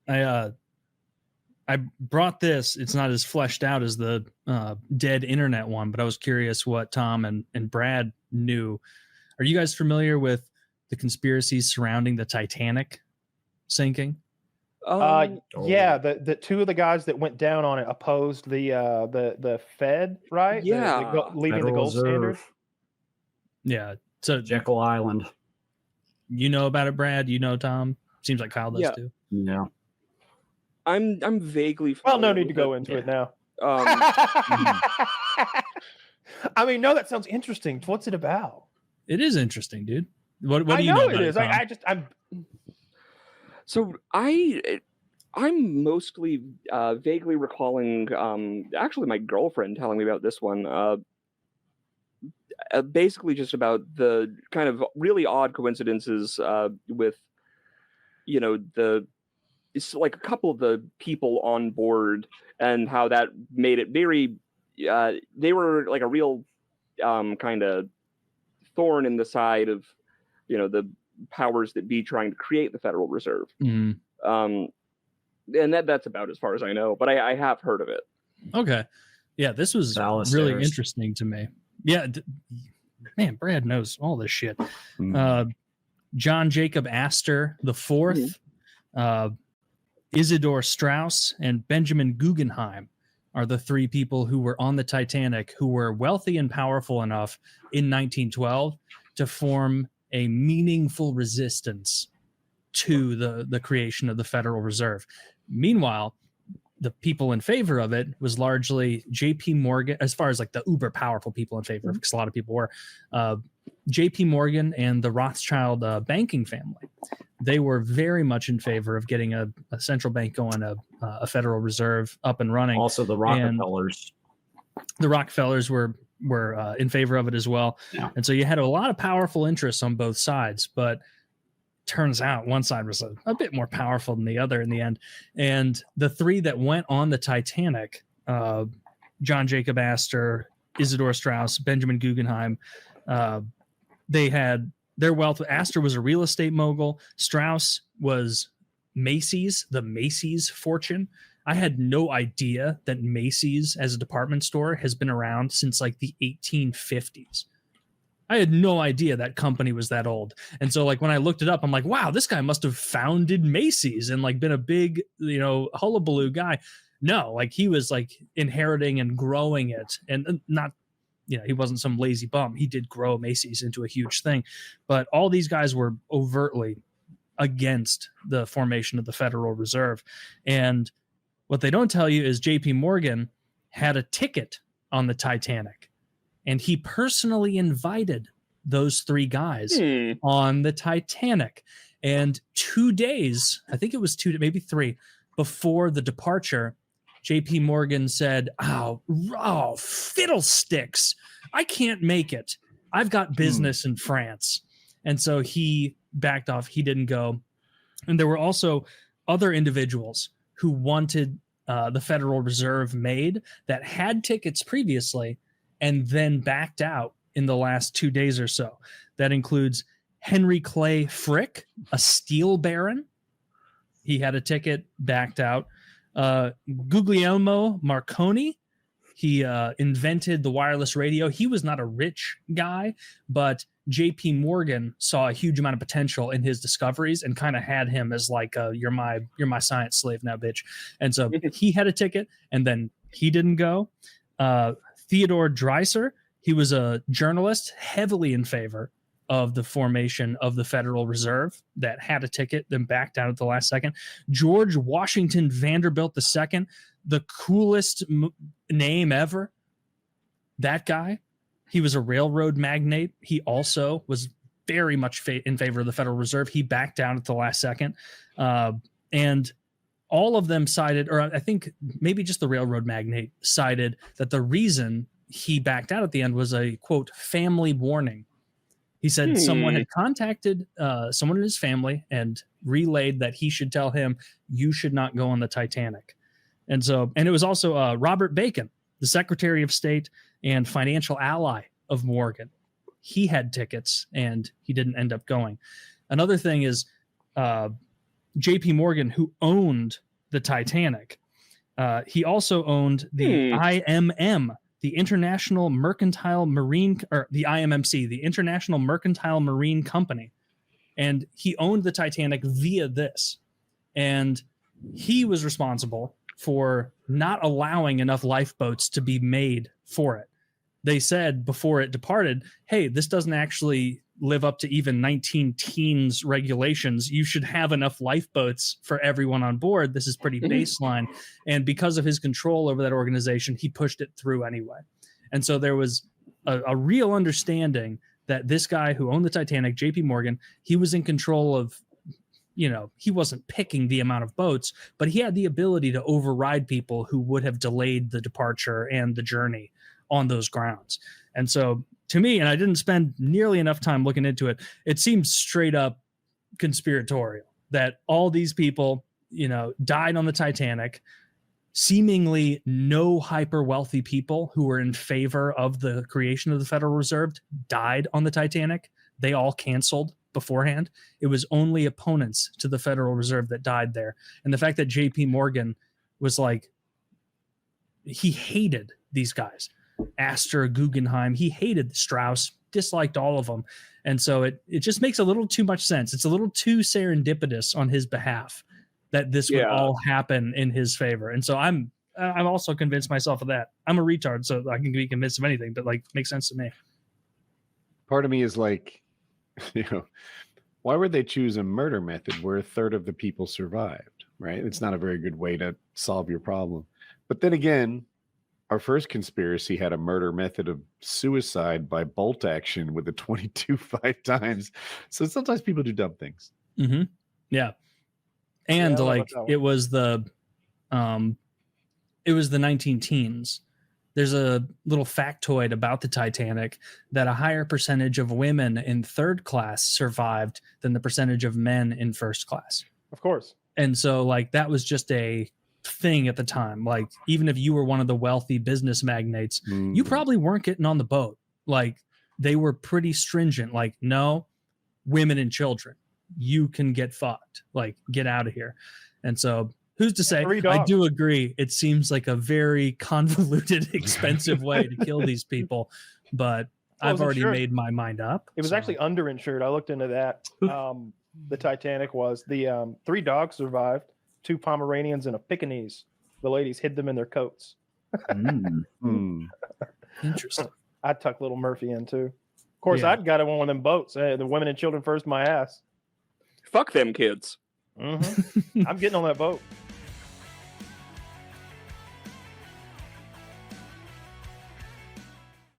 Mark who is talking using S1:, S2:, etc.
S1: I brought this. It's not as fleshed out as the dead internet one, but I was curious what Tom and Brad knew. Are you guys familiar with the conspiracies surrounding the Titanic sinking?
S2: Yeah, the two of the guys that went down on it opposed the Fed, right?
S3: Yeah,
S2: leaving
S4: Federal
S2: the gold standard.
S1: Yeah. So
S4: Jekyll Island.
S1: You know about it, Brad? You know, Tom? Seems like Kyle does too.
S4: Yeah.
S3: I'm vaguely
S2: Well, no need to go into it now. I mean, no, that sounds interesting. What's it about?
S1: It is interesting, dude. What do you
S2: know
S1: know
S2: it
S1: about
S2: is.
S1: it, Tom?
S3: So I'm mostly vaguely recalling actually my girlfriend telling me about this one. Basically just about the kind of really odd coincidences with, you know, it's like a couple of the people on board and how that made it very, they were like a real kind of thorn in the side of, you know, the powers that be trying to create the Federal Reserve.
S1: Mm-hmm.
S3: And that's about as far as I know, but I have heard of it.
S1: Okay. Yeah, this was really interesting to me. Yeah, man, Brad knows all this shit. John Jacob Astor the Fourth, Isidor Straus, and Benjamin Guggenheim are the three people who were on the Titanic who were wealthy and powerful enough in 1912 to form a meaningful resistance to the creation of the Federal Reserve. Meanwhile, the people in favor of it was largely J.P. Morgan, as far as like the uber powerful people in favor, because a lot of people were, J.P. Morgan and the Rothschild banking family. They were very much in favor of getting a central bank going, a Federal Reserve up and running.
S4: Also the Rockefellers.
S1: The Rockefellers were in favor of it as well. Yeah. And so you had a lot of powerful interests on both sides, but turns out one side was a bit more powerful than the other in the end. And the three that went on the Titanic, John Jacob Astor, Isidor Straus, Benjamin Guggenheim, they had their wealth. Astor was a real estate mogul. Straus was Macy's, the Macy's fortune. I had no idea that Macy's as a department store has been around since like the 1850s. I had no idea that company was that old. And so like when I looked it up, I'm like, wow, this guy must have founded Macy's and like been a big, you know, hullabaloo guy. No, like he was like inheriting and growing it, and not, you know, he wasn't some lazy bum. He did grow Macy's into a huge thing. But all these guys were overtly against the formation of the Federal Reserve. And what they don't tell you is J.P. Morgan had a ticket on the Titanic, and he personally invited those three guys on the Titanic. And 2 days, I think it was maybe 3, before the departure, J.P. Morgan said, oh, fiddlesticks, I can't make it. I've got business in France. And so he backed off. He didn't go. And there were also other individuals who wanted the Federal Reserve made that had tickets previously and then backed out in the last 2 days or so. That includes Henry Clay Frick, a steel baron. He had a ticket, backed out. Guglielmo Marconi, he invented the wireless radio. He was not a rich guy, but J.P. Morgan saw a huge amount of potential in his discoveries and kind of had him as like, you're my science slave now, bitch. And so he had a ticket, and then he didn't go. Theodore Dreiser, he was a journalist heavily in favor of the formation of the Federal Reserve, that had a ticket, then backed out at the last second. George Washington Vanderbilt II, the coolest name ever. That guy, he was a railroad magnate. He also was very much in favor of the Federal Reserve. He backed out at the last second. And all of them sided, or I think maybe just the railroad magnate sided, that the reason he backed out at the end was a, quote, family warning. He said someone had contacted someone in his family and relayed that he should tell him, you should not go on the Titanic. And so, and it was also Robert Bacon, the Secretary of State and financial ally of Morgan. He had tickets and he didn't end up going. Another thing is J.P. Morgan, who owned the Titanic, he also owned the IMM, the International Mercantile Marine, or the IMMC, the International Mercantile Marine Company. And he owned the Titanic via this. And he was responsible for not allowing enough lifeboats to be made for it. They said before it departed, hey, this doesn't actually live up to even 19 teens regulations. You should have enough lifeboats for everyone on board. This is pretty baseline. And because of his control over that organization, he pushed it through anyway. And so there was a real understanding that this guy who owned the Titanic, JP Morgan, he was in control of, you know, he wasn't picking the amount of boats, but he had the ability to override people who would have delayed the departure and the journey on those grounds. And so to me, and I didn't spend nearly enough time looking into it, it seems straight up conspiratorial that all these people, you know, died on the Titanic. Seemingly no hyper wealthy people who were in favor of the creation of the Federal Reserve died on the Titanic. They all canceled beforehand. It was only opponents to the Federal Reserve that died there. And the fact that JP Morgan was like, he hated these guys. Astor, Guggenheim, he hated Strauss, disliked all of them. And so it just makes a little too much sense. It's a little too serendipitous on his behalf that this would all happen in his favor. And so I'm also convinced myself of that. I'm a retard, so I can be convinced of anything, but like makes sense to me.
S5: Part of me is like, you know, why would they choose a murder method where a third of the people survived, right? It's not a very good way to solve your problem. But then again, our first conspiracy had a murder method of suicide by bolt action with a 22 5 times. So sometimes people do dumb things.
S1: Mm-hmm. Yeah. And like it was the 19 teens. There's a little factoid about the Titanic that a higher percentage of women in third class survived than the percentage of men in first class.
S2: Of course.
S1: And so like that was just a thing at the time. Like even if you were one of the wealthy business magnates, you probably weren't getting on the boat. Like they were pretty stringent. Like, no, women and children, you can get fucked. Like, get out of here. And so who's to say? I do agree. It seems like a very convoluted, expensive way to kill these people, but I've already made my mind up.
S2: It was actually underinsured. I looked into that. The Titanic was the 3 dogs survived, 2 Pomeranians and a Pekingese. The ladies hid them in their coats.
S1: Interesting.
S2: I'd tuck little Murphy in too. Of course, I'd got on one of them boats. The women and children first, my ass.
S3: Fuck them kids.
S2: I'm getting on that boat.